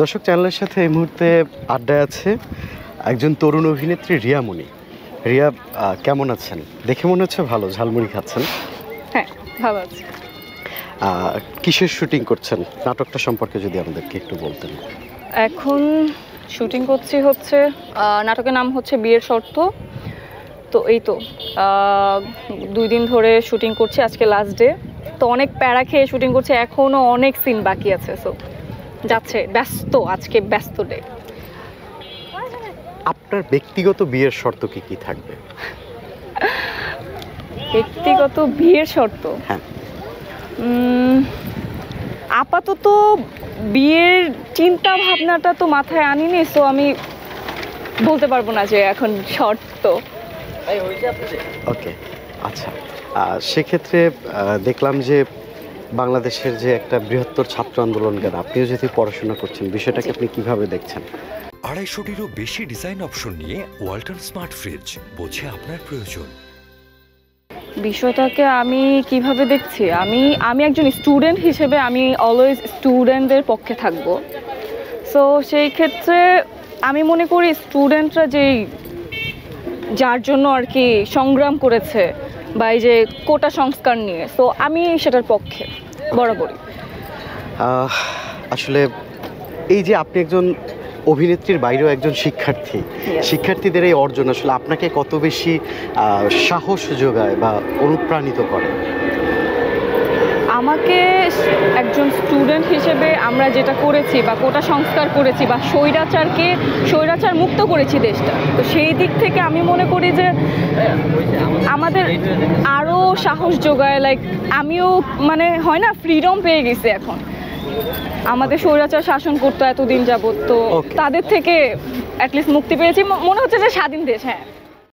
দর্শক চ্যানেলের সাথে এই মুহূর্তে আড্ডায় আছে একজন তরুণ অভিনেত্রী রিয়া মনি। রিয়া কেমন আছেন? দেখে মনে হচ্ছে ভালো, ঝালমুড়ি খাচ্ছেন। হ্যাঁ, ভালো আছি। কিসের শুটিং করছেন? নাটকটা সম্পর্কে যদি আমাদেরকে একটু বলতেন। এখন শুটিং করছি হচ্ছে নাটকের নাম হচ্ছে বিয়ের শর্ত। তো এই তো 2 দিন ধরে শুটিং করছি, আজকে লাস্ট ডে। তো অনেক প্যারা খেয়ে শুটিং করছি, এখনও অনেক সিন বাকি আছে। সো যাচ্ছে, ব্যস্ত, আজকে ব্যস্ত ডে। আপনার ব্যক্তিগত বিয়ের শর্ত কি থাকবে? ব্যক্তিগত বিয়ের শর্ত? হ্যাঁ, আপাতত বিয়ের চিন্তা ভাবনাটা তো মাথায় আনিনি, সো আমি বলতে পারবো না যে এখন শর্ত। ওকে, আচ্ছা। সেক্ষেত্রে দেখলাম যে বাংলাদেশের যে একটা বৃহত্তর ছাত্র আন্দোলন গেল, আপনিও যদি পড়াশোনা করছেন, বিষয়টাকে আপনি কিভাবে দেখছেন? 250-টিরও বেশি ডিজাইন অপশন নিয়ে ওয়ালটন স্মার্ট ফ্রিজ, বোঝে আপনার প্রয়োজন। বিষয়টাকে আমি কিভাবে দেখছি, আমি একজন স্টুডেন্ট হিসেবে আমি অলওয়েজ স্টুডেন্টদের পক্ষে থাকবো। সো সেই ক্ষেত্রে আমি মনে করি স্টুডেন্টরা যার জন্য আর কি সংগ্রাম করেছে বা এই যে কোটা সংস্কার নিয়ে, সো আমি সেটার পক্ষে বরাবরই। আসলে এই যে আপনি একজন অভিনেত্রীর বাইরেও একজন শিক্ষার্থী, শিক্ষার্থীদের এই অর্জন আসলে আপনাকে কত বেশি সাহস যোগায় বা অনুপ্রাণিত করে? আমাকে একজন স্টুডেন্ট হিসেবে আমরা যেটা করেছি বা কোটা সংস্কার করেছি বা স্বৈরাচার মুক্ত করেছি দেশটা, তো সেই দিক থেকে আমি মনে করি যে আমাদের আরও সাহস যোগায়। লাইক আমিও মানে হয় না, ফ্রিডম পেয়ে গেছি এখন। আমাদের স্বৈরাচার শাসন করতো এতদিন যাবত, তো তাদের থেকে অ্যাটলিস্ট মুক্তি পেয়েছি, মনে হচ্ছে যে স্বাধীন দেশ। হ্যাঁ।